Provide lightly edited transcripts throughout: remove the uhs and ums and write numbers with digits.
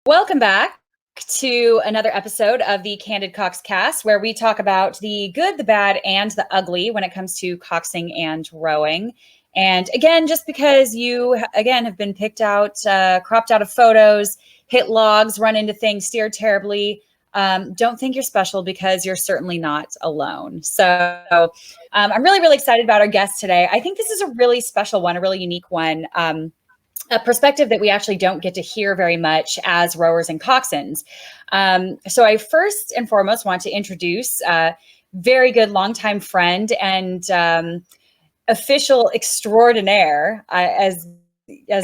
Welcome back to another episode of the Candid Cast, where we talk about the good, the bad, and the ugly when it comes to coxing and rowing. And again, just because you, again, have been picked out, cropped out of photos, hit logs, run into things, steered terribly, don't think you're special because you're certainly not alone. So I'm really, really excited about our guest today. I think this is a really special one, a really unique one. A perspective that we actually don't get to hear very much as rowers and coxswains. So I first and foremost want to introduce a very good longtime friend and official extraordinaire, as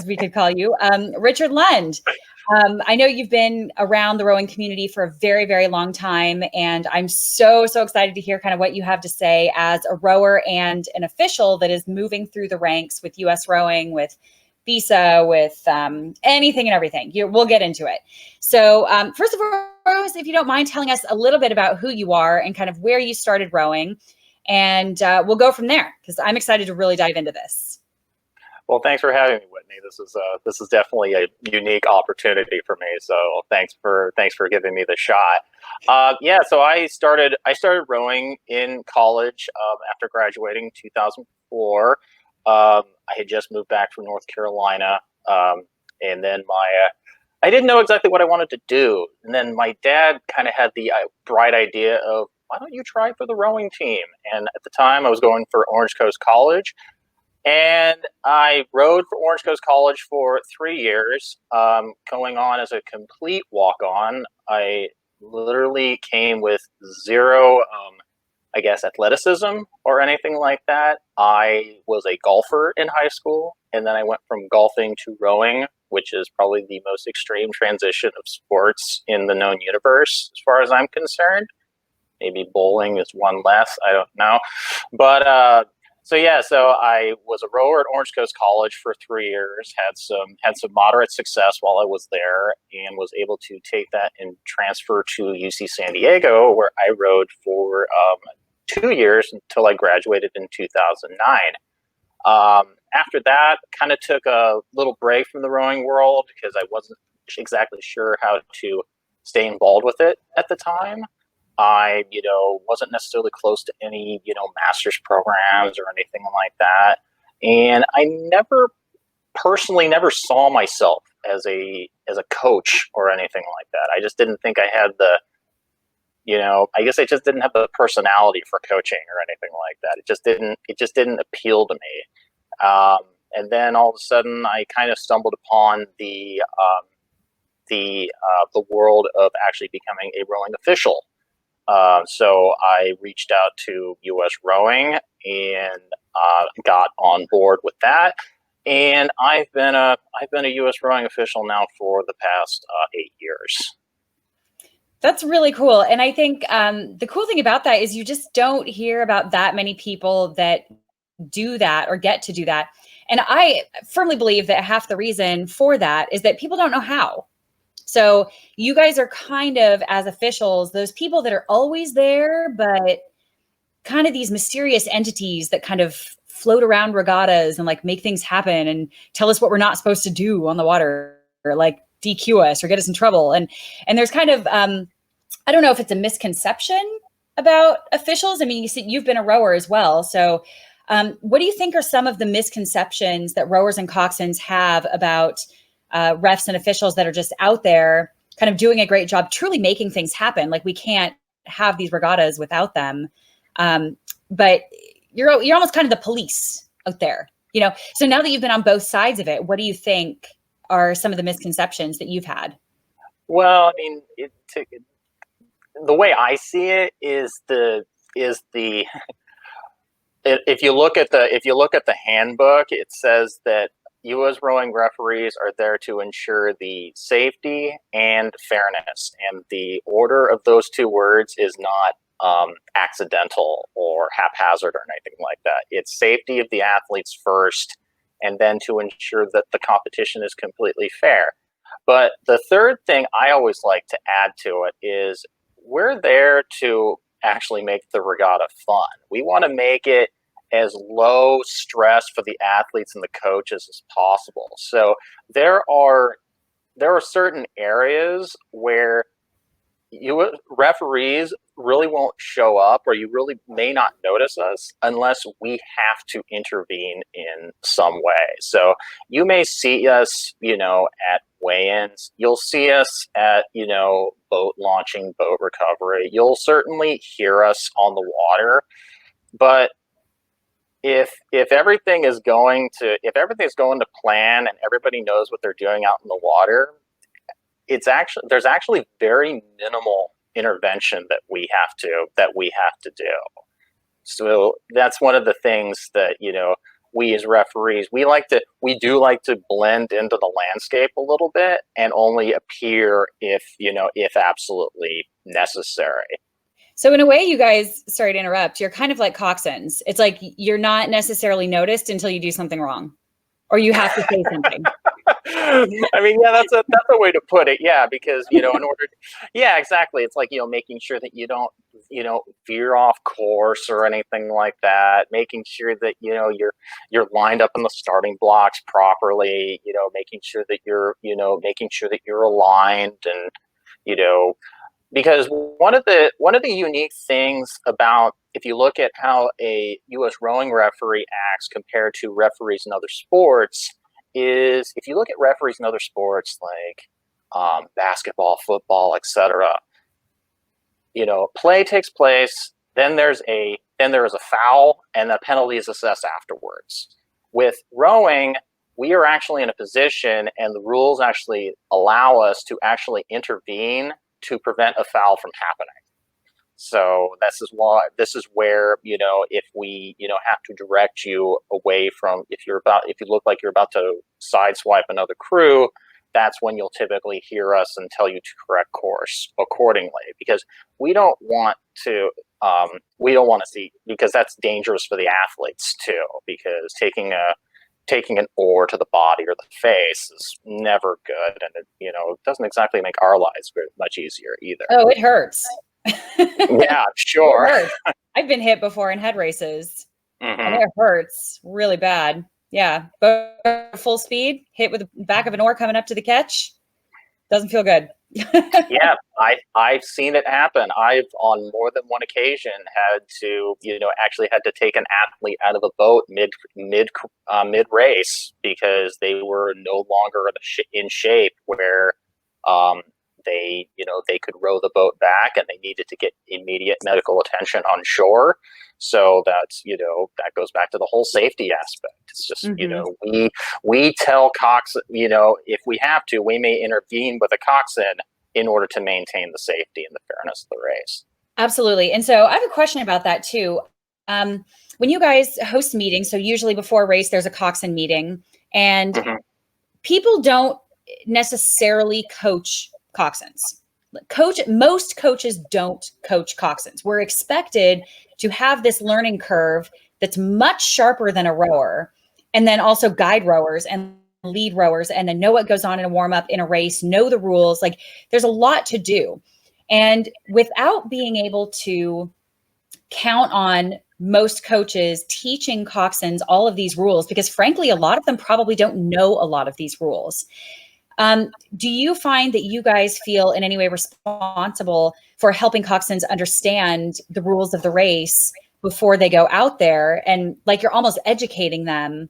we could call you, Richard Lund. I know you've been around the rowing community for a very, very long time, and I'm so excited to hear kind of what you have to say as a rower and an official that is moving through the ranks with U.S. rowing, with visa, with anything and everything. We'll get into it. So first of all, Rose, if you don't mind telling us a little bit about who you are and kind of where you started rowing, and we'll go from there because I'm excited to really dive into this. Well, thanks for having me, Whitney. This is definitely a unique opportunity for me. So thanks for giving me the shot. So I started rowing in college after graduating 2004. I had just moved back from North Carolina, and then I didn't know exactly what I wanted to do. And then my dad kind of had the bright idea of, why don't you try for the rowing team? And at the time, I was going for Orange Coast College. And I rowed for Orange Coast College for 3 years, going on as a complete walk-on. I literally came with zero, athleticism or anything like that. I was a golfer in high school, and then I went from golfing to rowing, which is probably the most extreme transition of sports in the known universe, as far as I'm concerned. Maybe bowling is one less, I don't know. But so I was a rower at Orange Coast College for 3 years, had some moderate success while I was there, and was able to take that and transfer to UC San Diego, where I rowed for 2 years until I graduated in 2009. After that, kind of took a little break from the rowing world because I wasn't exactly sure how to stay involved with it at the time. I, wasn't necessarily close to any, master's programs or anything like that. And I never saw myself as a coach or anything like that. I just didn't think I had I guess I just didn't have the personality for coaching or anything like that. It just didn't appeal to me. And then all of a sudden I kind of stumbled upon the world of actually becoming a rowing official. So I reached out to U.S. Rowing and got on board with that. And I've been a U.S. Rowing official now for the past 8 years. That's really cool. And I think the cool thing about that is you just don't hear about that many people that do that or get to do that. And I firmly believe that half the reason for that is that people don't know how. So you guys are kind of, as officials, those people that are always there, but kind of these mysterious entities that kind of float around regattas and like make things happen and tell us what we're not supposed to do on the water, or like DQ us or get us in trouble. And there's kind of, I don't know if it's a misconception about officials. I mean, you've been a rower as well. So what do you think are some of the misconceptions that rowers and coxswains have about refs and officials that are just out there kind of doing a great job, truly making things happen? Like, we can't have these regattas without them. But you're almost kind of the police out there, So now that you've been on both sides of it, what do you think are some of the misconceptions that you've had? Well, I mean, the way I see it is if you look at the handbook, it says that U.S. rowing referees are there to ensure the safety and fairness, and the order of those two words is not accidental or haphazard or anything like that. It's safety of the athletes first, and then to ensure that the competition is completely fair. But the third thing I always like to add to it is we're there to actually make the regatta fun. We want to make it as low stress for the athletes and the coaches as possible. So there are there are certain areas where you referees really won't show up, or you really may not notice us unless we have to intervene in some way. So you may see us, at weigh-ins. You'll see us at, boat launching, boat recovery. You'll certainly hear us on the water. But if everything's going to plan and everybody knows what they're doing out in the water, there's actually very minimal intervention that we have to do. So that's one of the things that we as referees, we do like to blend into the landscape a little bit and only appear if absolutely necessary. So in a way, you guys, sorry to interrupt, you're kind of like coxswains. It's like you're not necessarily noticed until you do something wrong, or you have to say something. I mean, yeah, that's a way to put it. Yeah, because yeah, exactly. It's like making sure that you don't veer off course or anything like that. Making sure that you're lined up in the starting blocks properly. Making sure that you're aligned, and because one of the unique things about, if you look at how a U.S. rowing referee acts compared to referees in other sports, is if you look at referees in other sports like basketball, football, etc. Play takes place, then there is a foul, and the penalty is assessed afterwards. With rowing, we are actually in a position, and the rules actually allow us to actually intervene to prevent a foul from happening. So this is where, if we, have to direct you away from, if you look like you're about to sideswipe another crew, that's when you'll typically hear us and tell you to correct course accordingly, because we don't want to see, because that's dangerous for the athletes too, because taking an oar to the body or the face is never good, and it doesn't exactly make our lives very much easier either. Oh, it hurts. Yeah, sure. It hurts. I've been hit before in head races, and it hurts really bad. Yeah, but full speed, hit with the back of an oar coming up to the catch, doesn't feel good. Yeah, I've seen it happen. I've, on more than one occasion, had to actually had to take an athlete out of a boat mid race because they were no longer in shape where they could row the boat back, and they needed to get immediate medical attention on shore. So that's that goes back to the whole safety aspect. It's just we tell coxswain, if we have to, we may intervene with a coxswain in order to maintain the safety and the fairness of the race. Absolutely. And so I have a question about that too. When you guys host meetings, so usually before a race, there's a coxswain meeting, and people don't necessarily coach coxswains. Most coaches don't coach coxswains. We're expected to have this learning curve that's much sharper than a rower, and then also guide rowers and lead rowers, and then know what goes on in a warm up, in a race, know the rules. Like, there's a lot to do. And without being able to count on most coaches teaching coxswains all of these rules, because frankly, a lot of them probably don't know a lot of these rules. Do you find that you guys feel in any way responsible for helping coxswains understand the rules of the race before they go out there, and like you're almost educating them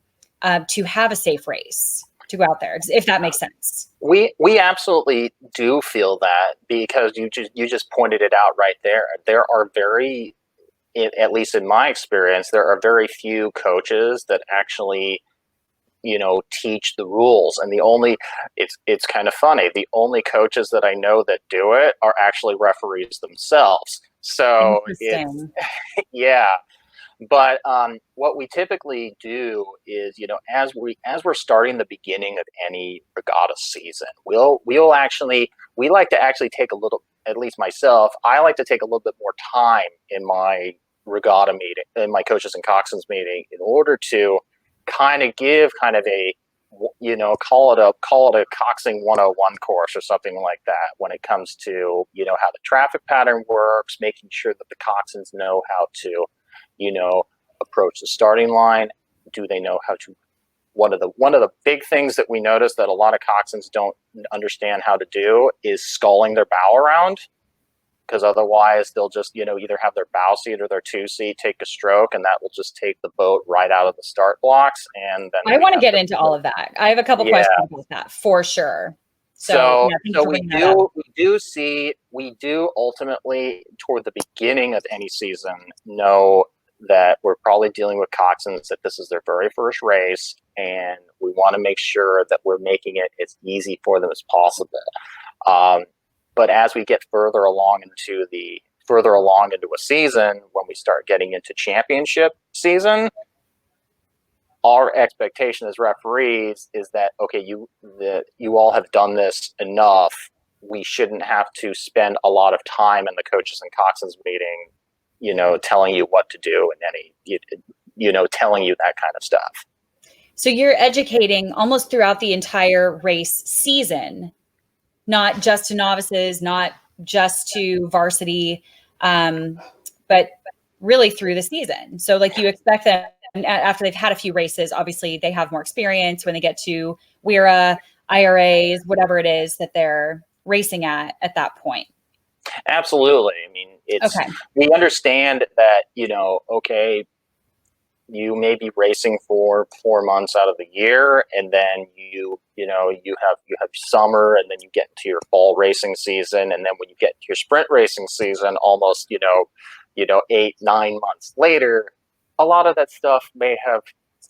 to have a safe race to go out there, if that makes sense? We absolutely do feel that, because you just pointed it out right there. There are at least in my experience, there are very few coaches that actually teach the rules, and it's kind of funny, the only coaches that I know that do it are actually referees themselves. So yeah. But what we typically do is, as we're starting the beginning of any regatta season, we like to actually take a little, at least myself, I like to take a little bit more time in my regatta meeting, in my coaches and coxswains meeting, in order to kind of give a call it a coxing 101 course or something like that, when it comes to how the traffic pattern works, making sure that the coxswains know how to approach the starting line. Do they know how to one of the big things that we notice that a lot of coxswains don't understand how to do is sculling their bow around, because otherwise they'll just either have their bow seat or their two seat take a stroke, and that will just take the boat right out of the start blocks. And then I want to get into all of that. I have a couple yeah. questions about that for sure. So, Yeah, thanks so for we bringing that up. we do ultimately toward the beginning of any season know that we're probably dealing with coxswains that this is their very first race, and we want to make sure that we're making it as easy for them as possible. But as we get further along into a season, when we start getting into championship season, our expectation as referees is that, okay, you all have done this enough. We shouldn't have to spend a lot of time in the coaches and coxswains meeting, telling you what to do and telling you that kind of stuff. So you're educating almost throughout the entire race season, not just to novices, not just to varsity, but really through the season. So like you expect that after they've had a few races, obviously they have more experience when they get to WERA, IRAs, whatever it is that they're racing at that point. Absolutely. I mean, Okay. we understand that, okay, you may be racing for 4 months out of the year, and then you have summer, and then you get into your fall racing season, and then when you get to your sprint racing season, almost 8-9 months later, a lot of that stuff may have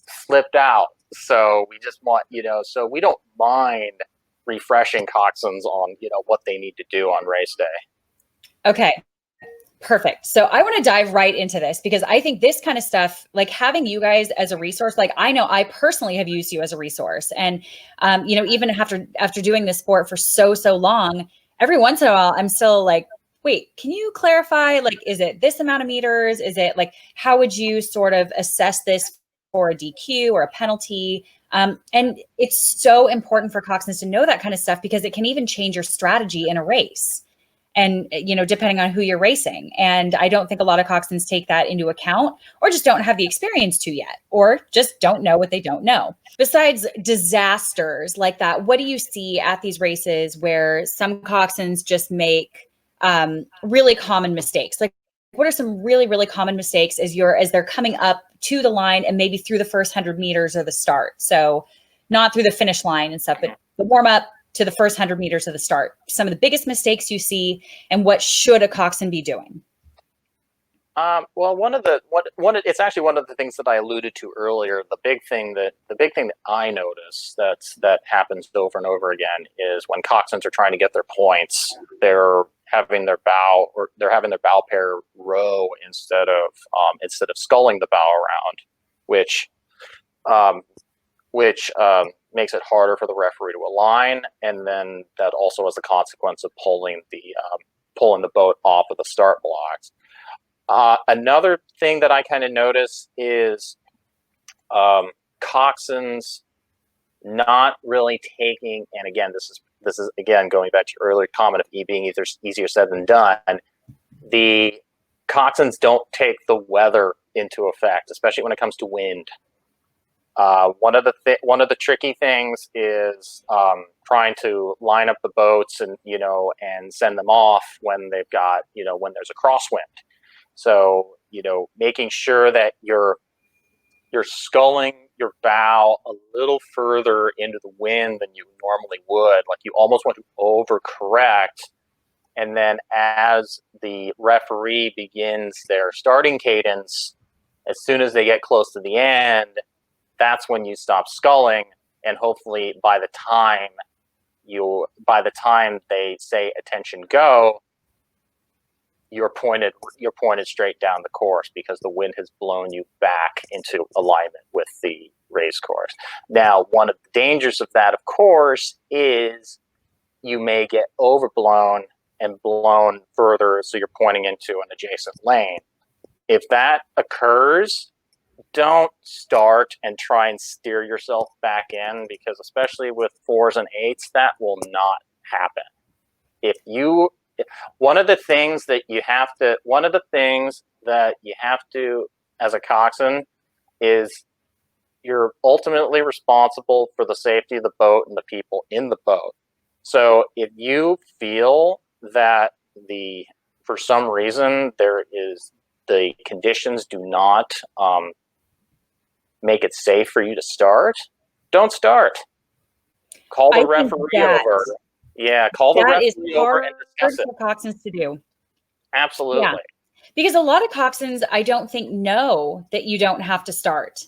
slipped out. So we just want so we don't mind refreshing coxswains on what they need to do on race day. Okay. Perfect. So I want to dive right into this because I think this kind of stuff, like having you guys as a resource, like I know I personally have used you as a resource, and even after doing this sport for so long, every once in a while I'm still like, wait, can you clarify? Like, is it this amount of meters? Is it like, how would you sort of assess this for a DQ or a penalty? And it's so important for coxswains to know that kind of stuff because it can even change your strategy in a race. And, depending on who you're racing. And I don't think a lot of coxswains take that into account, or just don't have the experience to yet, or just don't know what they don't know. Besides disasters like that, what do you see at these races where some coxswains just make really common mistakes? Like, what are some really, really common mistakes as they're coming up to the line and maybe through the first 100 meters or the start? So not through the finish line and stuff, but the warm up to the first 100 meters of the start. Some of the biggest mistakes you see, and what should a coxswain be doing? Well, it's actually one of the things that I alluded to earlier. The big thing that I notice that happens over and over again is when coxswains are trying to get their points, they're having their bow pair row instead of sculling the bow around, which makes it harder for the referee to align, and then that also has the consequence of pulling the boat off of the start blocks. Another thing that I kind of notice is coxswains not really taking, and again, this is again going back to your earlier comment of being easier said than done. The coxswains don't take the weather into effect, especially when it comes to wind. One of the tricky things is trying to line up the boats and send them off when they've got when there's a crosswind. So making sure that you're sculling your bow a little further into the wind than you normally would. Like you almost want to overcorrect, and then as the referee begins their starting cadence, as soon as they get close to the end, that's when you stop sculling, and hopefully by the time they say attention go, you're pointed straight down the course because the wind has blown you back into alignment with the race course. Now, one of the dangers of that, of course, is you may get overblown and blown further, so you're pointing into an adjacent lane. If that occurs, don't start and try and steer yourself back in, because especially with 4s and 8s, that will not happen. One of the things that you have to as a coxswain is you're ultimately responsible for the safety of the boat and the people in the boat. So if you feel that for some reason the conditions do not make it safe for you to start, don't start. Call I the think referee over. Yeah, call the that is referee over hard and discuss it. for coxswains to do. Absolutely. Yeah. Because a lot of coxswains, I don't think, know that you don't have to start.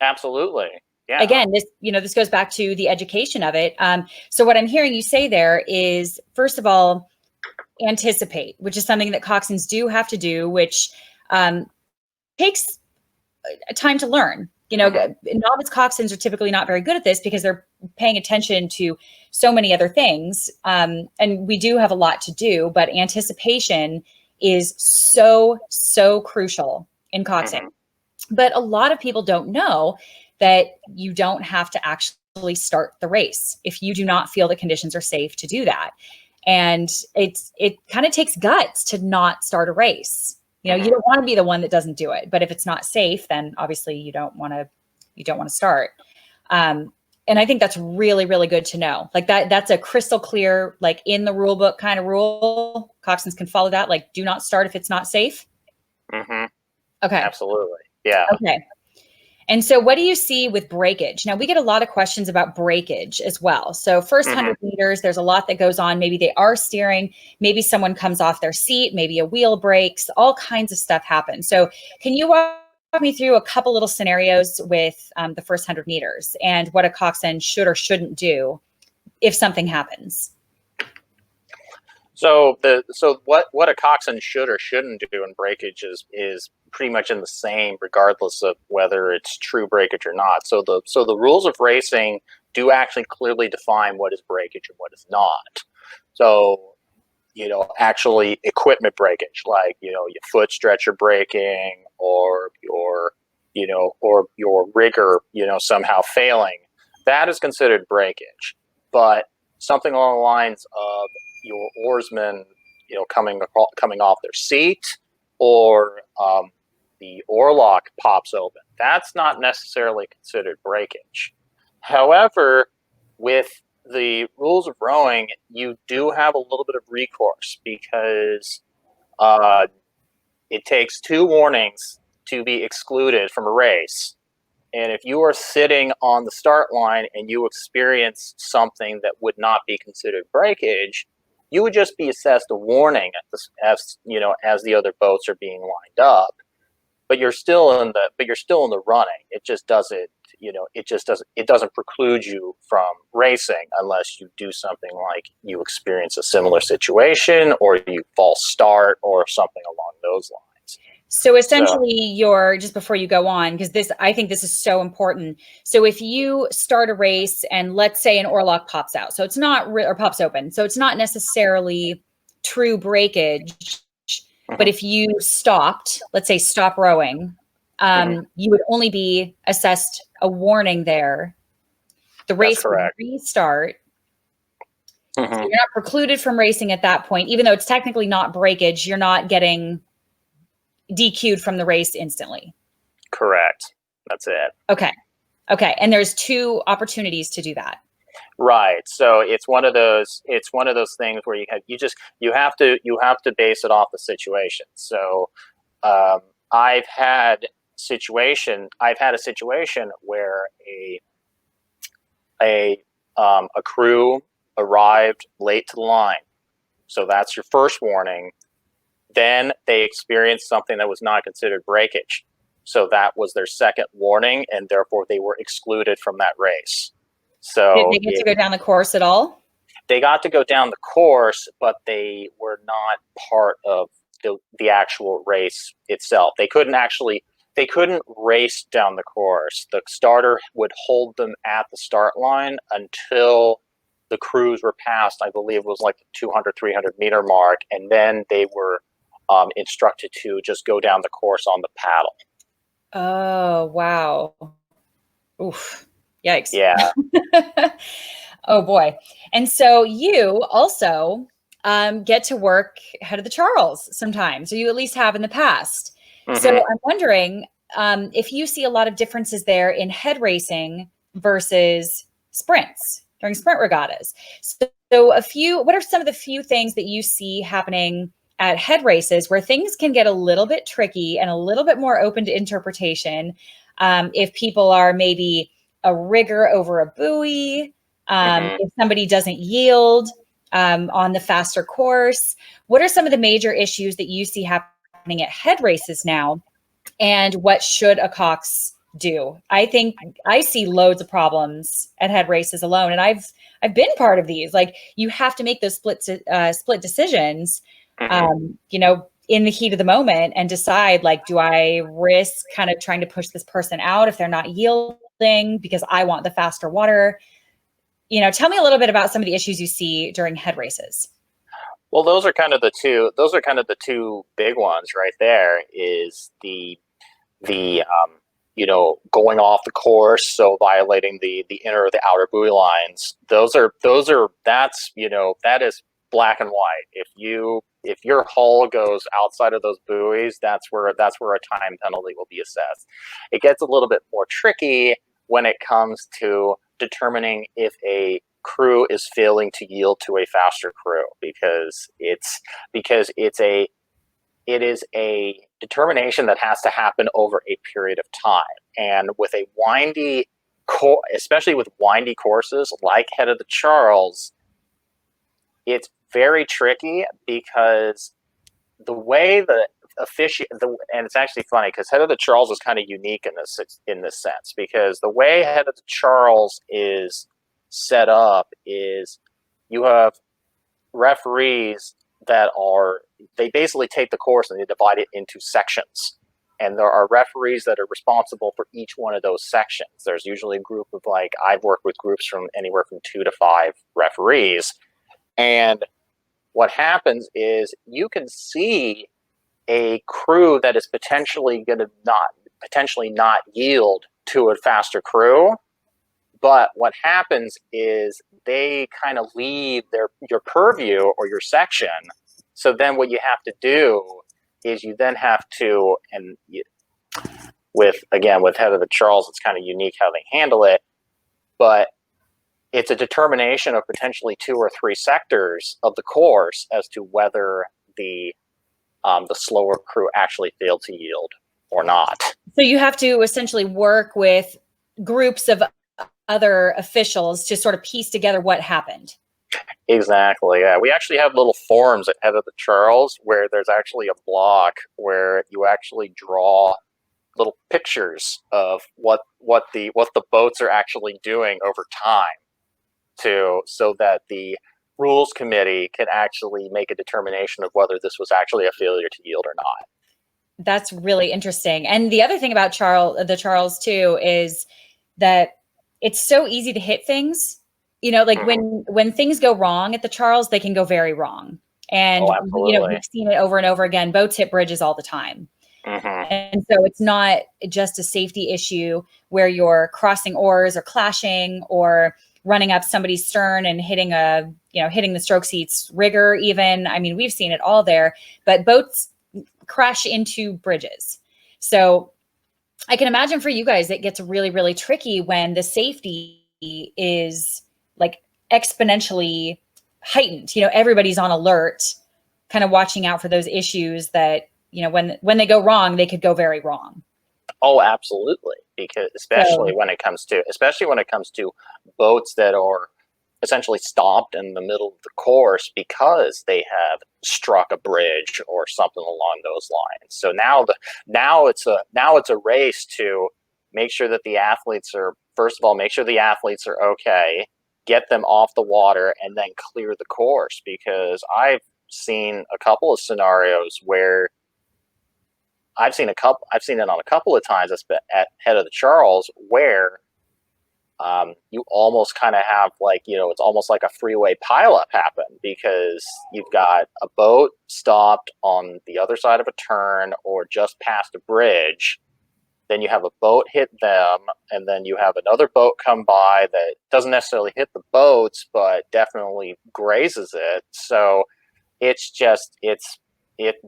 Absolutely. Yeah. Again, this goes back to the education of it. So what I'm hearing you say there is, first of all, anticipate, which is something that coxswains do have to do, which takes time to learn. Novice coxswains are typically not very good at this because they're paying attention to so many other things. And we do have a lot to do, but anticipation is so, so crucial in coxing. But a lot of people don't know that you don't have to actually start the race if you do not feel the conditions are safe to do that. And it kind of takes guts to not start a race. You don't want to be the one that doesn't do it. But if it's not safe, then obviously you don't want to start. And I think that's really, really good to know. Like that's a crystal clear, like in the rule book kind of rule. Coxswains can follow that. Like, do not start if it's not safe. Mm-hmm. Okay. Absolutely. Yeah. Okay. And so what do you see with breakage? Now, we get a lot of questions about breakage as well. So first 100 meters, there's a lot that goes on. Maybe they are steering. Maybe someone comes off their seat. Maybe a wheel breaks. All kinds of stuff happens. So can you walk me through a couple little scenarios with the first 100 meters and what a coxswain should or shouldn't do if something happens? So what a coxswain should or shouldn't do in breakage is pretty much in the same, regardless of whether it's true breakage or not. So the rules of racing do actually clearly define what is breakage and what is not. So actually equipment breakage, like your foot stretcher breaking or your rigger somehow failing, that is considered breakage. But something along the lines of your oarsmen, coming off their seat, or the oarlock pops open, that's not necessarily considered breakage. However, with the rules of rowing, you do have a little bit of recourse because it takes 2 warnings to be excluded from a race. And if you are sitting on the start line and you experience something that would not be considered breakage, you would just be assessed a warning as the other boats are being lined up. But you're still in the running. It doesn't preclude you from racing unless you do something like you experience a similar situation or you false start or something along those lines. So essentially, just before you go on, because I think this is so important. So if you start a race and let's say an oarlock pops out, so it's not or pops open, so it's not necessarily true breakage. But if you stopped, let's say stop rowing, you would only be assessed a warning there. The race would restart. So you're not precluded from racing at that point, even though it's technically not breakage. You're not getting DQ'd from the race instantly. Correct. That's it. Okay. And there's 2 opportunities to do that. Right. So it's one of those things where you have to base it off the situation. So I've had a situation where a crew arrived late to the line. So that's your first warning. Then they experienced something that was not considered breakage. So that was their second warning, and therefore they were excluded from that race. So did they get to go down the course at all? They got to go down the course, but they were not part of the actual race itself. They couldn't race down the course. The starter would hold them at the start line until the crews were past, I believe it was like the 200, 300 meter mark, and then they were instructed to just go down the course on the paddle. Oh, wow. Oof. Yikes. Yeah. Oh, boy. And so you also get to work head of the Charles sometimes, or you at least have in the past. So I'm wondering, if you see a lot of differences there in head racing versus sprints during sprint regattas. So what are some of the few things that you see happening at head races where things can get a little bit tricky and a little bit more open to interpretation? If people are maybe a rigger over a buoy, if somebody doesn't yield on the faster course, what are some of the major issues that you see happening at head races now? And what should a Cox do? I think I see loads of problems at head races alone, and I've been part of these. Like, you have to make those split decisions, in the heat of the moment, and decide, like, do I risk kind of trying to push this person out if they're not yielding because I want the faster water? Tell me a little bit about some of the issues you see during head races. Well, those are kind of the two. Those are kind of the two big ones right there. Is the going off the course, so violating the inner or the outer buoy lines. That is black and white. If your hull goes outside of those buoys, that's where a time penalty will be assessed. It gets a little bit more tricky when it comes to determining if a crew is failing to yield to a faster crew, because it is a determination that has to happen over a period of time. And with a especially with windy courses like Head of the Charles, it's very tricky because the way the and it's actually funny because Head of the Charles is kind of unique in this sense, because the way Head of the Charles is set up is you have referees they basically take the course and they divide it into sections. And there are referees that are responsible for each one of those sections. There's usually a group of, like, I've worked with groups from anywhere from 2 to 5 referees. And what happens is you can see a crew that is potentially not yield to a faster crew. But what happens is they kind of leave your purview or your section. So then what you have to do is you then have to, with Head of the Charles, it's kind of unique how they handle it, but it's a determination of potentially 2 or 3 sectors of the course as to whether the slower crew actually failed to yield or not. So you have to essentially work with groups of other officials to sort of piece together what happened. Exactly. Yeah, we actually have little forums at Head of the Charles where there's actually a block where you actually draw little pictures of what the boats are actually doing over time, so that the rules committee can actually make a determination of whether this was actually a failure to yield or not. That's really interesting. And the other thing about the Charles too is that it's so easy to hit things. When things go wrong at the Charles, they can go very wrong. And we've seen it over and over again. Boats hit bridges all the time. And so it's not just a safety issue where you're crossing oars or clashing or running up somebody's stern and hitting the stroke seats rigger even. I mean, we've seen it all there, but boats crash into bridges. So I can imagine for you guys, it gets really, really tricky when the safety is, like, exponentially heightened. Everybody's on alert, kind of watching out for those issues that, when they go wrong, they could go very wrong. Oh, absolutely. Because especially when it comes to boats that are essentially stopped in the middle of the course because they have struck a bridge or something along those lines. So now it's a race to make sure that the athletes are, first of all, make sure the athletes are okay, get them off the water, and then clear the course. Because I've seen a couple of scenarios where I've seen it on a couple of times at Head of the Charles where you almost kind of have, like, it's almost like a freeway pileup happen, because you've got a boat stopped on the other side of a turn or just past a bridge. Then you have a boat hit them, and then you have another boat come by that doesn't necessarily hit the boats, but definitely grazes it. So it's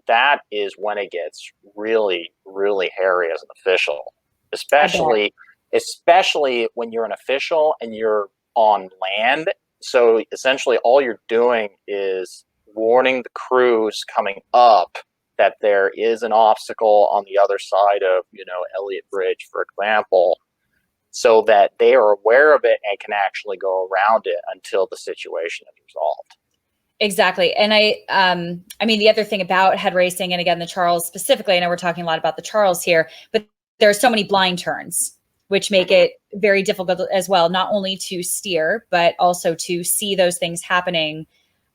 that is when it gets really, really hairy as an official, I bet. especially when you're an official and you're on land. So essentially, all you're doing is warning the crews coming up that there is an obstacle on the other side of, Elliott Bridge, for example, so that they are aware of it and can actually go around it until the situation is resolved. Exactly. And I mean, the other thing about head racing, and again, the Charles specifically, I know we're talking a lot about the Charles here, but there are so many blind turns, which make it very difficult as well, not only to steer, but also to see those things happening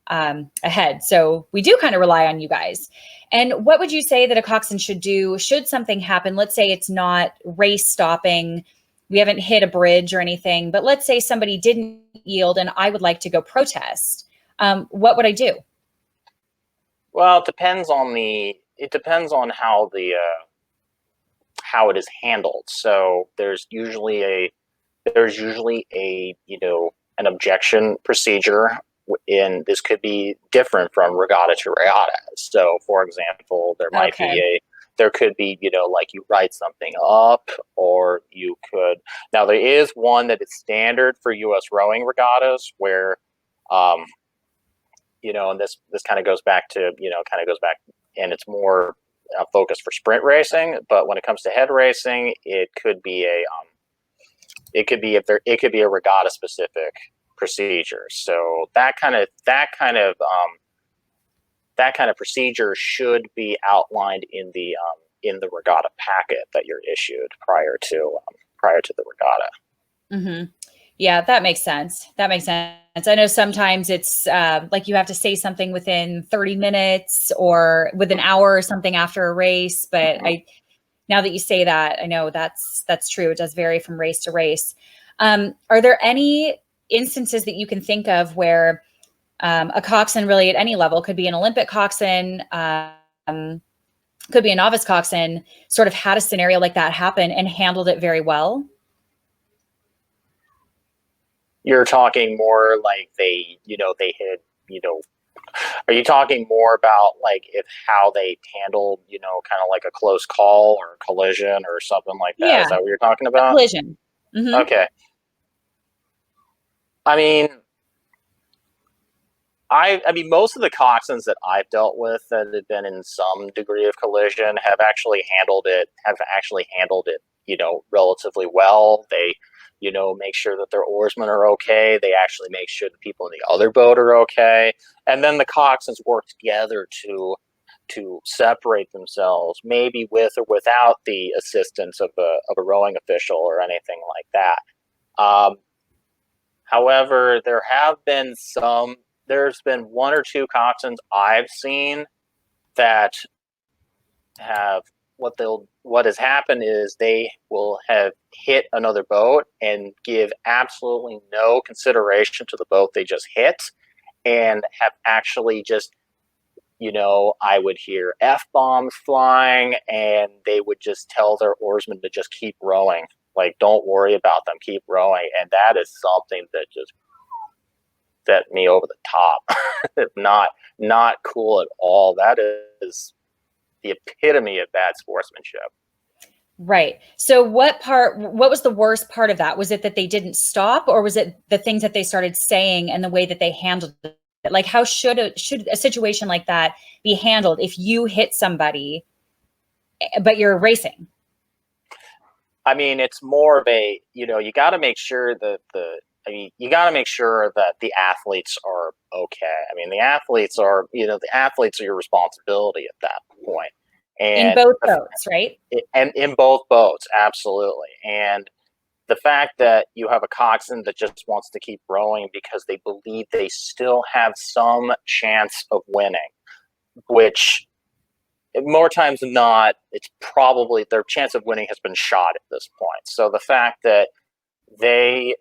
ahead. So we do kind of rely on you guys. And what would you say that a coxswain should do should something happen? Let's say it's not race stopping. We haven't hit a bridge or anything, but let's say somebody didn't yield and I would like to go protest. What would I do? Well, it depends on how it is handled. So there's usually a an objection procedure. In this could be different from regatta to regatta. So, for example, Okay. there could be, like you write something up, or you could. Now, there is one that is standard for U.S. rowing regattas where, um, and this kind of goes back to, and it's more focused for sprint racing. But when it comes to head racing, it could be a regatta specific procedure. So that kind of procedure should be outlined in the regatta packet that you're issued prior to the regatta. Mm-hmm. Yeah, that makes sense. That makes sense. I know sometimes it's like you have to say something within 30 minutes or with an hour or something after a race. But now that you say that, I know that's true. It does vary from race to race. Are there any instances that you can think of where a coxswain, really at any level, could be an Olympic coxswain, could be a novice coxswain, sort of had a scenario like that happen and handled it very well? You're talking more like they hit, are you talking more about like if how they handled, kind of like a close call or collision or something like that? Is Yeah, that what you're talking a about? collision. Hmm. Okay. I mean, I mean, most of the coxswains that I've dealt with that have been in some degree of collision have actually handled it, relatively well. They, make sure that their oarsmen are okay. They actually make sure the people in the other boat are okay. And then the coxswains work together to separate themselves, maybe with or without the assistance of a rowing official or anything like that. However, there's been one or two coxswains I've seen that have what has happened is they will have hit another boat and give absolutely no consideration to the boat they just hit, and have actually just, I would hear F bombs flying, and they would just tell their oarsmen to just keep rowing. Like, don't worry about them, keep rowing. And that is something that just set me over the top. Not cool at all. That is the epitome of bad sportsmanship. Right. So what was the worst part of that? Was it that they didn't stop, or was it the things that they started saying and the way that they handled it? Like, how should a situation like that be handled if you hit somebody, but you're racing? I mean, it's more of a, you got to make sure that you got to make sure that the athletes are okay. I mean, the athletes are your responsibility at that point. In And both boats, right? and in both boats, absolutely. And the fact that you have a coxswain that just wants to keep rowing because they believe they still have some chance of winning, which more times than not, it's probably their chance of winning has been shot at this point. So the fact that they,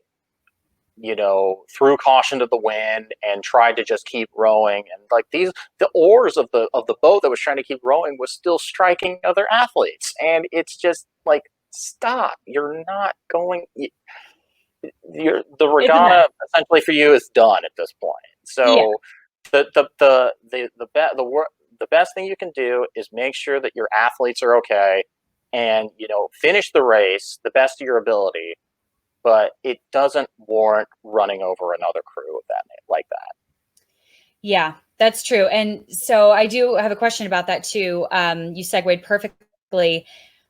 threw caution to the wind and tried to just keep rowing, and like the oars of the boat that was trying to keep rowing was still striking other athletes, and it's just like, stop! You're not going. The It's a mess. regatta essentially for you is done at this point. Yeah. So the the best thing you can do is make sure that your athletes are okay, and finish the race the best of your ability. But it doesn't warrant running over another crew like that. Yeah, that's true. And so I do have a question about that too. You segued perfectly.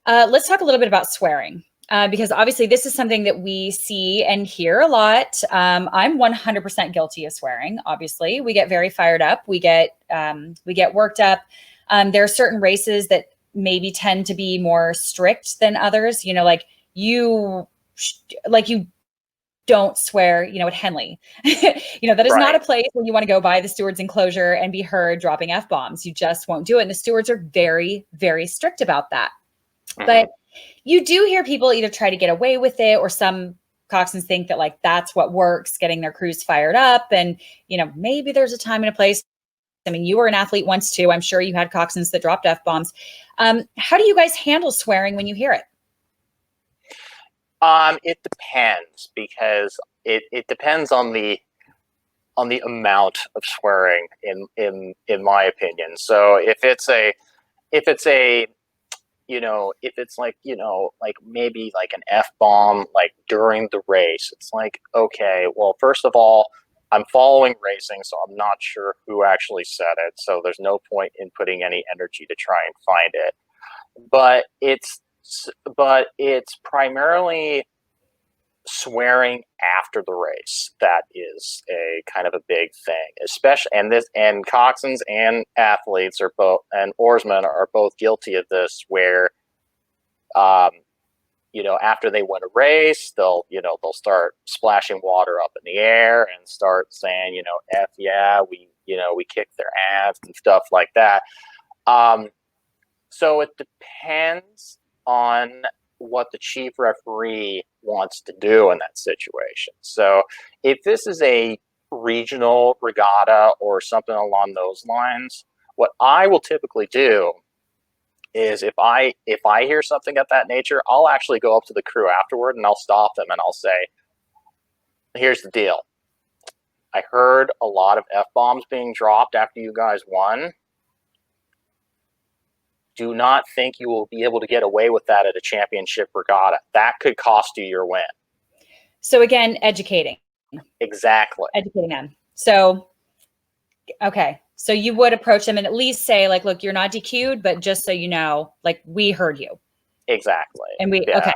Let's talk a little bit about swearing. Because obviously this is something that we see and hear a lot. I'm 100% guilty of swearing. Obviously, we get very fired up. We get worked up. There are certain races that maybe tend to be more strict than others. You don't swear, at Henley. That is not a Right. place where you want to go by the steward's enclosure and be heard dropping F-bombs. You just won't do it. And the stewards are very, very strict about that. Mm-hmm. But you do hear people either try to get away with it, or some coxswains think that that's what works, getting their crews fired up. And, maybe there's a time and a place. I mean, you were an athlete once too. I'm sure you had coxswains that dropped F-bombs. How do you guys handle swearing when you hear it? It depends, because it depends on the amount of swearing in my opinion. So if it's like maybe like an F-bomb like during the race, it's like, okay, well, first of all, I'm following racing, so I'm not sure who actually said it, so there's no point in putting any energy to try and find it. But it's primarily swearing after the race that is a kind of a big thing, especially, and coxswains and athletes are both, and oarsmen are both guilty of this, where after they win a race, they'll start splashing water up in the air and start saying, F yeah, we kicked their ass and stuff like that. So it depends on what the chief referee wants to do in that situation. So if this is a regional regatta or something along those lines, what I will typically do is, if I hear something of that nature, I'll actually go up to the crew afterward and I'll stop them and I'll say, here's the deal. I heard a lot of F-bombs being dropped after you guys won. Do not think you will be able to get away with that at a championship regatta. That could cost you your win. So again, educating. Exactly. Educating them. So, okay. So you would approach them and at least say, like, look, you're not DQ'd, but just so you know, we heard you. Exactly. And yeah.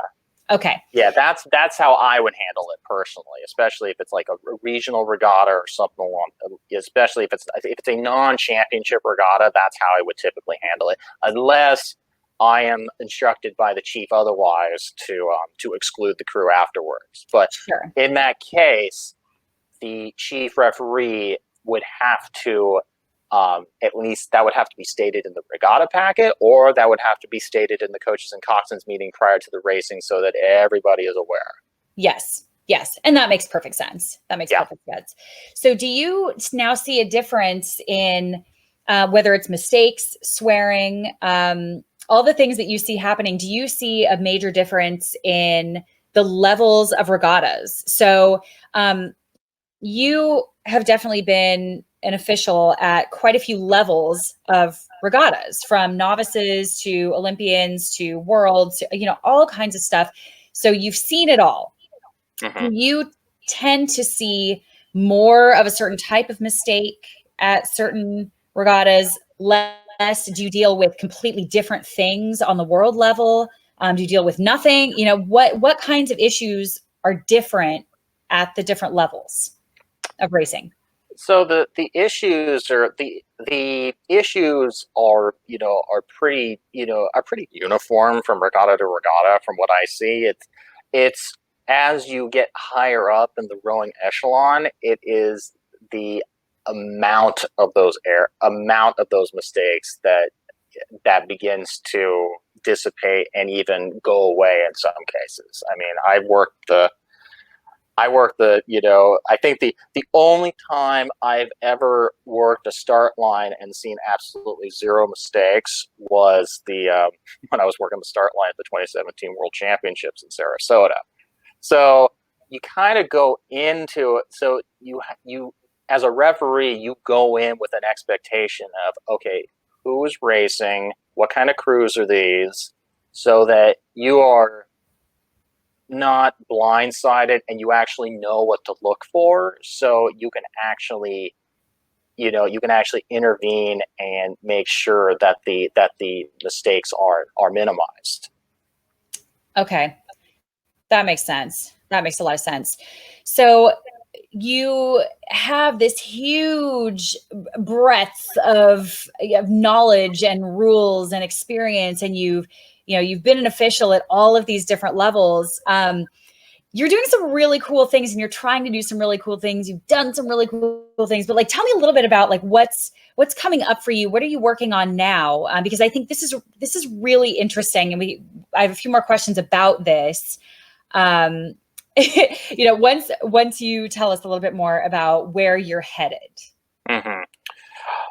Okay. Yeah, that's how I would handle it personally, especially if it's like a regional regatta or something along. Especially if it's a non-championship regatta, that's how I would typically handle it, unless I am instructed by the chief otherwise to exclude the crew afterwards. But sure, in that case, the chief referee would have to. At least that would have to be stated in the regatta packet, or that would have to be stated in the coaches and coxswains meeting prior to the racing, so that everybody is aware. Yes. And that makes perfect sense. Perfect sense. So do you now see a difference in whether it's mistakes, swearing, all the things that you see happening? Do you see a major difference in the levels of regattas? So you have definitely been an official at quite a few levels of regattas, from novices to Olympians to worlds, all kinds of stuff. So you've seen it all. Mm-hmm. Do you tend to see more of a certain type of mistake at certain regattas? Less? Do you deal with completely different things on the world level? Do you deal with nothing? What kinds of issues are different at the different levels of racing? So the issues are pretty uniform from regatta to regatta. From what I see, it's as you get higher up in the rowing echelon, it is the amount of those mistakes that begins to dissipate and even go away in some cases. I mean, I think the only time I've ever worked a start line and seen absolutely zero mistakes was when I was working the start line at the 2017 World Championships in Sarasota. So you kind of go into it. So you as a referee, you go in with an expectation of, okay, who is racing, what kind of crews are these, so that you are not blindsided and you actually know what to look for, so you can actually intervene and make sure that the mistakes are minimized. Okay. That makes sense. That makes a lot of sense. So you have this huge breadth of knowledge and rules and experience, and you've been an official at all of these different levels. You're doing some really cool things, and you're trying to do some really cool things. You've done some really cool things, but like, tell me a little bit about like what's coming up for you. What are you working on now? Because I think this is really interesting, and I have a few more questions about this. Um, once you tell us a little bit more about where you're headed. Mm-hmm.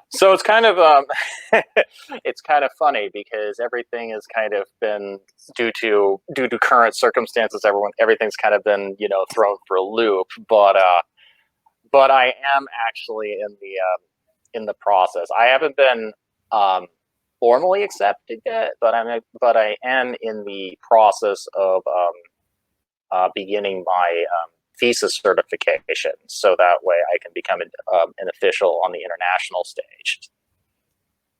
So it's kind of it's kind of funny because everything has kind of been due to current circumstances. Everything's kind of been thrown for a loop. But I am actually in the process. I haven't been formally accepted yet, but I am in the process of beginning my FISA certification, so that way I can become an official on the international stage.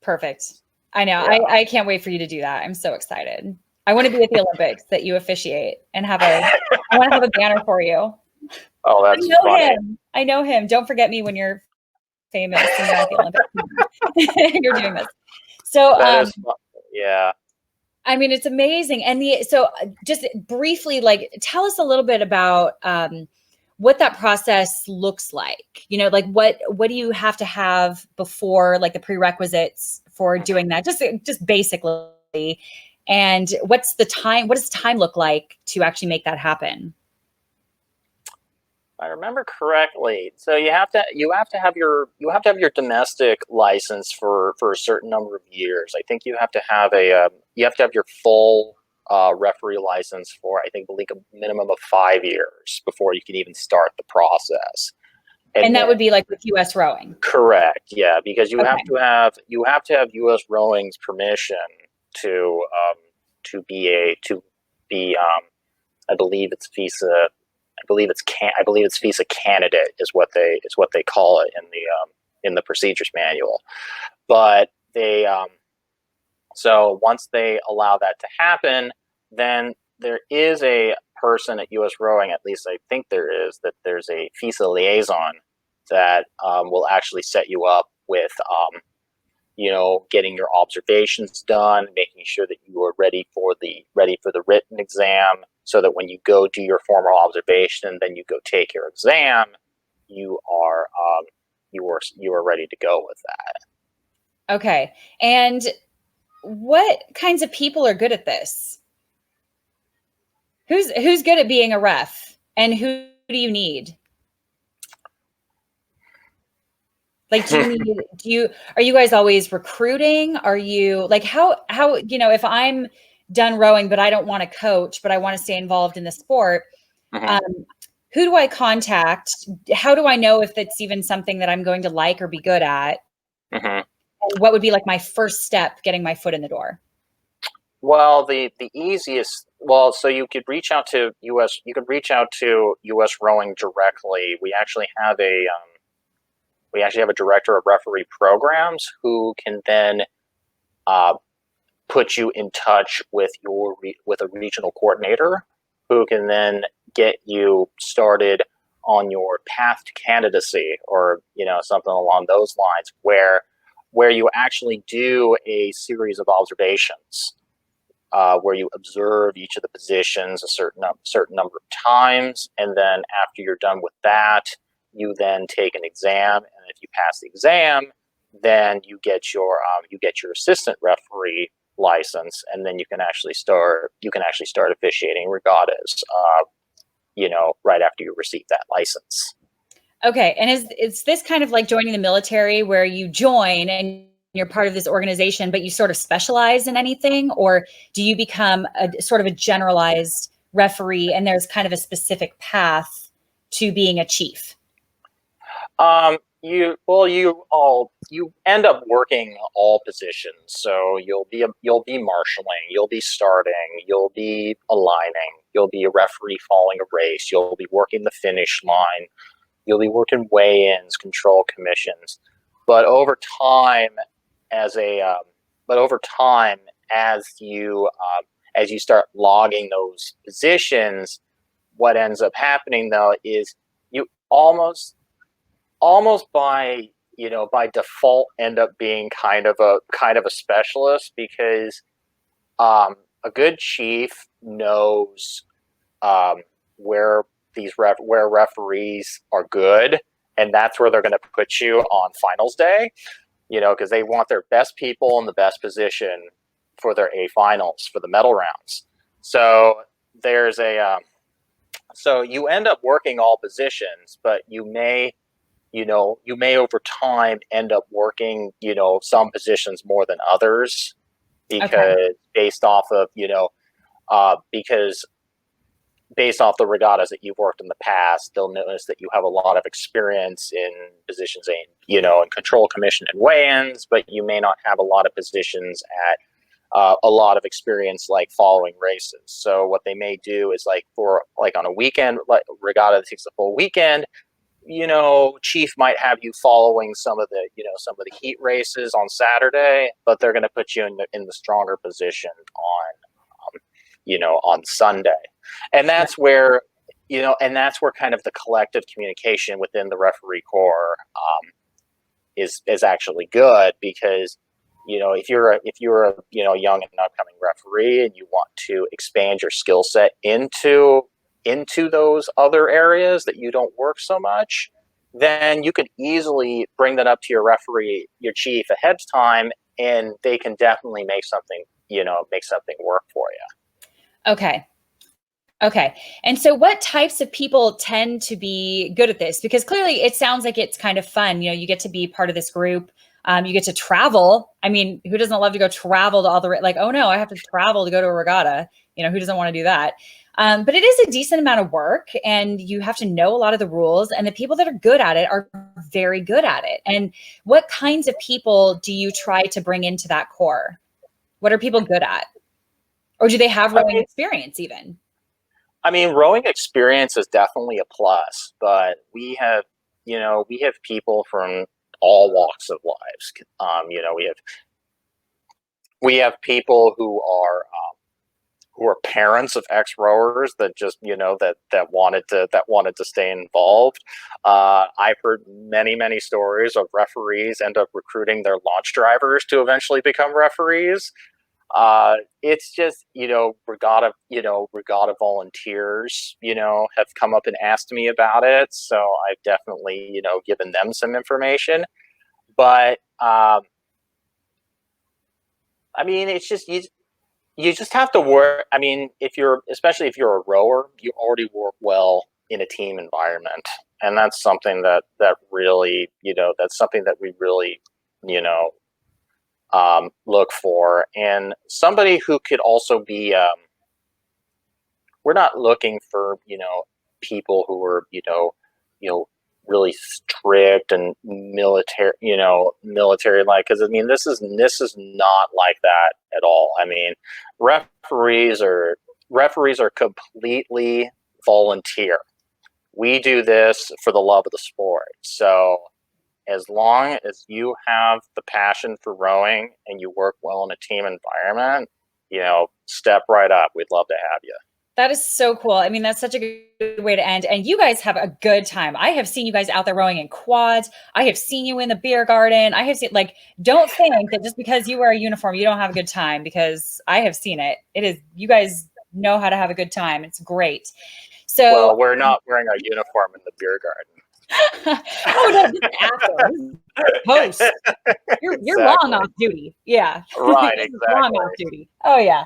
Perfect. I know. Yeah. I can't wait for you to do that. I'm so excited. I want to be at the Olympics that you officiate and I want to have a banner for you. Oh, that's funny. I know him. Don't forget me when you're famous and you're at the Olympics. You're doing this. So that is fun. Yeah. I mean, it's amazing. And just briefly, like, tell us a little bit about what that process looks like. Like what do you have to have before, like the prerequisites for doing that? Just basically. And what does time look like to actually make that happen? I remember correctly. So you have to have your domestic license for a certain number of years. I think you have to have your full referee license for, I think, like a minimum of 5 years before you can even start the process. And that would be like with U.S. rowing. Correct. Yeah, because you have to have U.S. rowing's permission to be I believe it's FISA. I believe it's FISA candidate is what they call it in the procedures manual. But so once they allow that to happen, then there is a person at U.S. Rowing, at least I think there's a FISA liaison that will actually set you up with getting your observations done, making sure that you are ready for the written exam, so that when you go do your formal observation and then you go take your exam, you are ready to go with that. Okay. And what kinds of people are good at this? Who's good at being a ref, and who do you need? Like, are you guys always recruiting? Are you like, how, if I'm done rowing, but I don't want to coach, but I want to stay involved in the sport, who do I contact? How do I know if it's even something that I'm going to like or be good at? And what would be like my first step getting my foot in the door? Well, the easiest, so you could reach out to US Rowing directly. We actually have a director of referee programs who can then put you in touch with a regional coordinator who can then get you started on your path to candidacy, or something along those lines, where you actually do a series of observations, where you observe each of the positions a certain number of times, and then after you're done with that, you then take an exam, and if you pass the exam, then you get your assistant referee license, and then you can actually start officiating regattas, right after you receive that license. Okay, and is this kind of like joining the military, where you join and you're part of this organization, but you sort of specialize in anything, or do you become a sort of a generalized referee and there's kind of a specific path to being a chief? you end up working all positions. So you'll be marshaling, you'll be starting, you'll be aligning, you'll be a referee following a race, you'll be working the finish line, you'll be working weigh-ins, control commissions. But over time, as a but over time, as you start logging those positions, what ends up happening though is you almost by by default end up being kind of a specialist, because a good chief knows where where referees are good, and that's where they're going to put you on finals day, because they want their best people in the best position for their A finals, for the medal rounds. So there's a so you end up working all positions, but you may over time end up working, some positions more than others, Okay. because because based off the regattas that you've worked in the past, they'll notice that you have a lot of experience in positions in control commission and weigh-ins, but you may not have a lot of positions at a lot of experience like following races. So what they may do is, like, for like on a weekend, like regatta that takes the full weekend, chief might have you following some of the heat races on Saturday, but they're going to put you in the stronger position on Sunday. And that's where kind of the collective communication within the referee corps is actually good, because if you're a young and upcoming referee and you want to expand your skill set into those other areas that you don't work so much, then you could easily bring that up to your chief ahead of time, and they can definitely make something work for you. Okay. Okay. And so what types of people tend to be good at this? Because clearly it sounds like it's kind of fun. You get to be part of this group. You get to travel. I mean, who doesn't love to go travel to all the, like, oh no, I have to travel to go to a regatta. Who doesn't want to do that? But it is a decent amount of work, and you have to know a lot of the rules, and the people that are good at it are very good at it. And what kinds of people do you try to bring into that core? What are people good at? Or do they have rowing experience even? I mean, rowing experience is definitely a plus, but we have people from all walks of lives. We have people who are parents of ex rowers that just that wanted to stay involved. I've heard many stories of referees end up recruiting their launch drivers to eventually become referees. It's just regatta volunteers have come up and asked me about it, so I've definitely given them some information. But I mean, it's just you just have to work. I mean, especially if you're a rower, you already work well in a team environment, and that's something that really that's something that we really look for. And somebody who could also be we're not looking for people who are really strict and military like, because I mean this is not like that at all. I mean, referees are completely volunteer. We do this for the love of the sport. So as long as you have the passion for rowing and you work well in a team environment, step right up. We'd love to have you. That is so cool. I mean, that's such a good way to end. And you guys have a good time. I have seen you guys out there rowing in quads. I have seen you in the beer garden. I have seen, like, don't think that just because you wear a uniform, you don't have a good time, because I have seen it. It is, you guys know how to have a good time. It's great. So, well, we're not wearing our uniform in the beer garden. oh no, just after post. You're exactly. Long off duty. Yeah. Right, exactly. Long off duty. Oh yeah.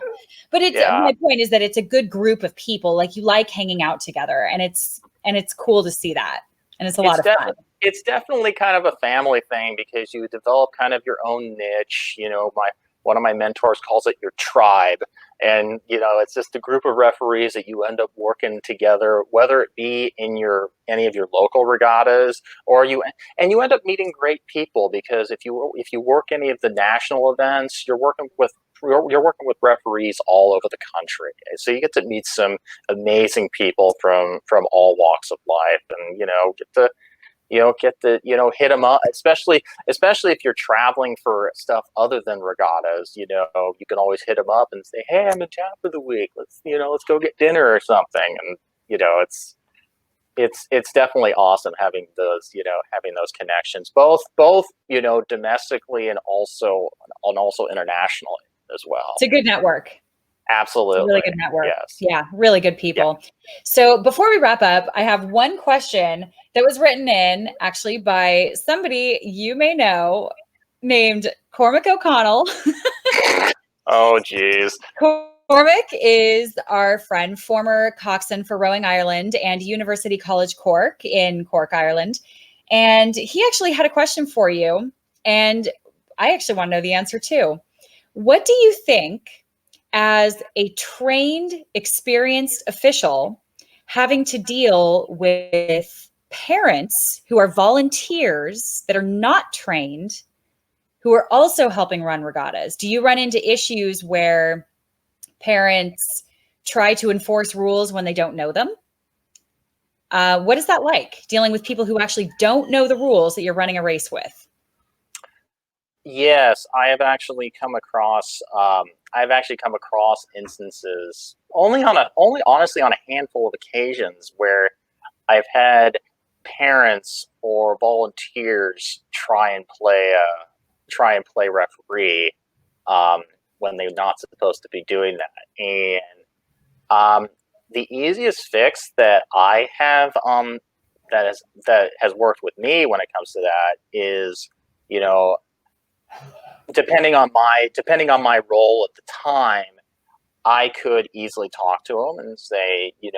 But it's my point is that it's a good group of people. Like, you like hanging out together, and it's cool to see that. And it's a lot of fun. It's definitely kind of a family thing, because you develop kind of your own niche. one of my mentors calls it your tribe. And, it's just a group of referees that you end up working together, whether it be in any of your local regattas, or you end up meeting great people, because if you work any of the national events, you're working with referees all over the country. So you get to meet some amazing people from all walks of life, and get to hit them up, especially if you're traveling for stuff other than regattas. You can always hit them up and say, hey, I'm in town for the week, let's go get dinner or something. And it's definitely awesome having those connections, both domestically and also internationally as well. It's a good network. Absolutely. Really good network. Yes. Yeah, really good people. Yeah. So before we wrap up, I have one question that was written in actually by somebody you may know named Cormac O'Connell. Oh, geez. Cormac is our friend, former coxswain for Rowing Ireland and University College Cork in Cork, Ireland. And he actually had a question for you. And I actually want to know the answer too. What do you think, as a trained, experienced official, having to deal with parents who are volunteers that are not trained, who are also helping run regattas? Do you run into issues where parents try to enforce rules when they don't know them? What is that like, dealing with people who actually don't know the rules that you're running a race with? Yes, I have actually come across. Instances only honestly on a handful of occasions where I've had parents or volunteers try and play referee when they're not supposed to be doing that. And the easiest fix that I have that has worked with me when it comes to that is, depending on my role at the time, I could easily talk to them and say, you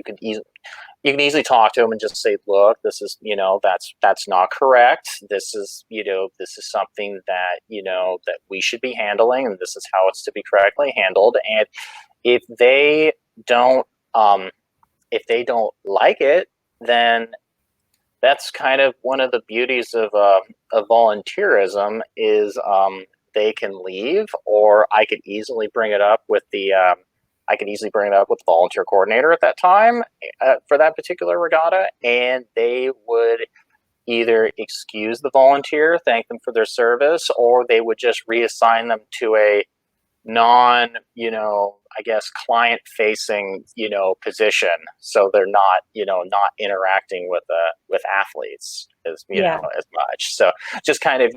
can easily talk to them and just say, look, this is, that's not correct. This is something that, that we should be handling, and this is how it's to be correctly handled. And if they don't, like it, then that's kind of one of the beauties of volunteerism is they can leave, or I could easily bring it up with the volunteer coordinator at that time for that particular regatta, and they would either excuse the volunteer, thank them for their service, or they would just reassign them to a non, I guess, client facing, position. So they're not, not interacting with athletes as much. So just kind of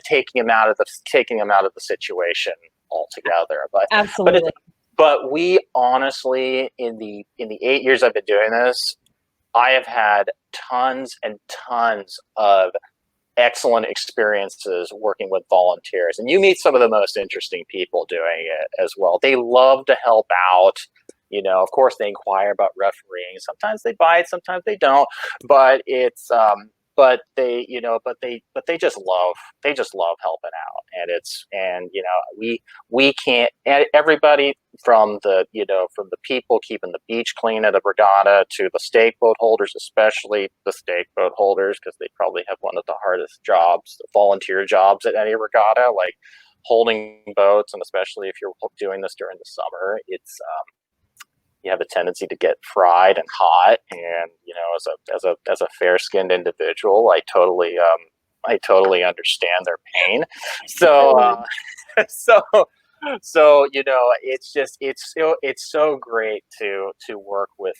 taking them out of the situation altogether. But absolutely. But we honestly, in the 8 years I've been doing this, I have had tons and tons of excellent experiences working with volunteers, and you meet some of the most interesting people doing it as well. They love to help out. Of course, they inquire about refereeing. Sometimes they bite, sometimes they don't. But it's they just love helping out, and we can't. Everybody from the people keeping the beach clean at a regatta to the stake boat holders, especially the stake boat holders, because they probably have one of the hardest jobs, the volunteer jobs at any regatta, like holding boats, and especially if you're doing this during the summer, it's you have a tendency to get fried and hot. And as a fair-skinned individual, I totally understand their pain. So it's so great to work with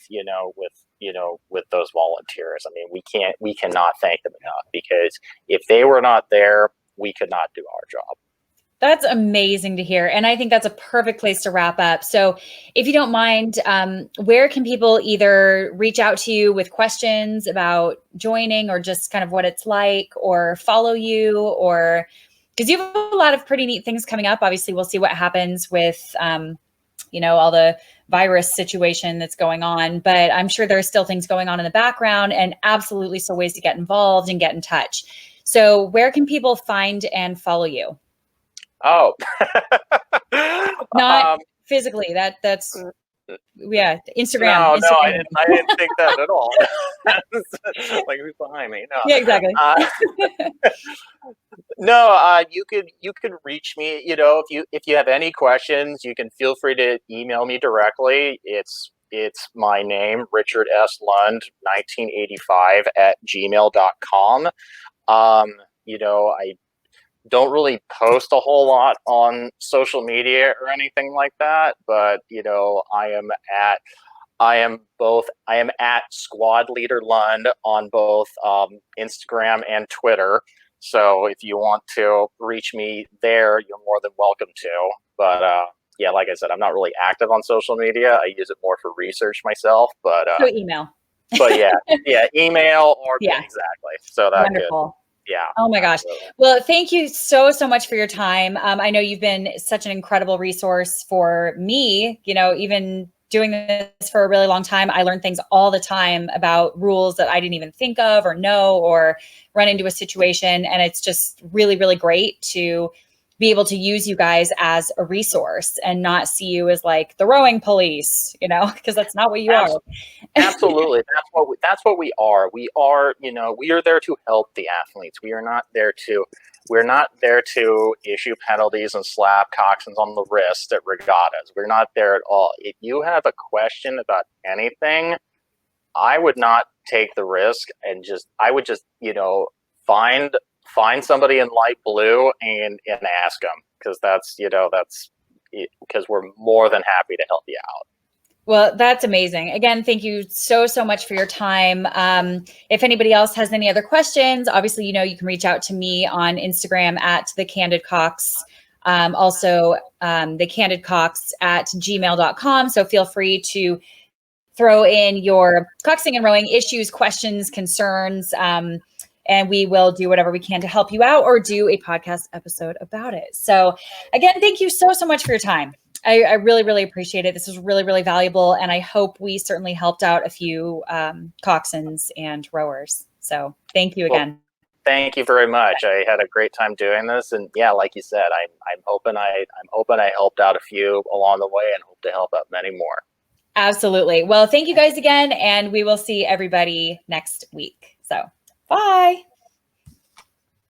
with those volunteers. I mean, we cannot thank them enough, because if they were not there, we could not do our job. That's amazing to hear. And I think that's a perfect place to wrap up. So if you don't mind, where can people either reach out to you with questions about joining, or just kind of what it's like, or follow you, or because you have a lot of pretty neat things coming up. Obviously, we'll see what happens with, all the virus situation that's going on, but I'm sure there are still things going on in the background, and absolutely still ways to get involved and get in touch. So where can people find and follow you? Oh. Not um, physically. That's yeah, Instagram, no, no, Instagram. I didn't think that at all. Like, who's behind me? No. Yeah, exactly. Uh, no, you could reach me. If you have any questions, you can feel free to email me directly. It's my name, Richard S. Lund, 1985 at gmail.com. I don't really post a whole lot on social media or anything like that, but I am at Squad Leader Lund on both Instagram and Twitter. So if you want to reach me there, you're more than welcome to. But yeah, like I said, I'm not really active on social media. I use it more for research myself. But So email. yeah, yeah, email or yeah, Yeah, exactly. So that could wonderful. yeah, Oh my gosh. absolutely. Well, thank you so, so much for your time. I know you've been such an incredible resource for me, even doing this for a really long time. I learn things all the time about rules that I didn't even think of or know or run into a situation. And it's just really, really great to be able to use you guys as a resource and not see you as like the rowing police, because that's not what you are. Absolutely, that's what we are. We are there to help the athletes. We're not there to issue penalties and slap coxswains on the wrist at regattas. We're not there at all. If you have a question about anything, I would not take the risk and I would just find find somebody in light blue and ask them, because that's because we're more than happy to help you out. Well, that's amazing. Again, thank you so, so much for your time. If anybody else has any other questions, obviously, you can reach out to me on Instagram at the Candid Cox. Also, the Candid Cox at gmail.com. So feel free to throw in your coxing and rowing issues, questions, concerns, and we will do whatever we can to help you out or do a podcast episode about it. So again, thank you so, so much for your time. I really, really appreciate it. This was really, really valuable. And I hope we certainly helped out a few coxswains and rowers. So thank you Well, again. thank you very much. I had a great time doing this, and yeah, like you said, I'm hoping I helped out a few along the way, and hope to help out many more. Absolutely. Well, thank you guys again, and we will see everybody next week. So bye.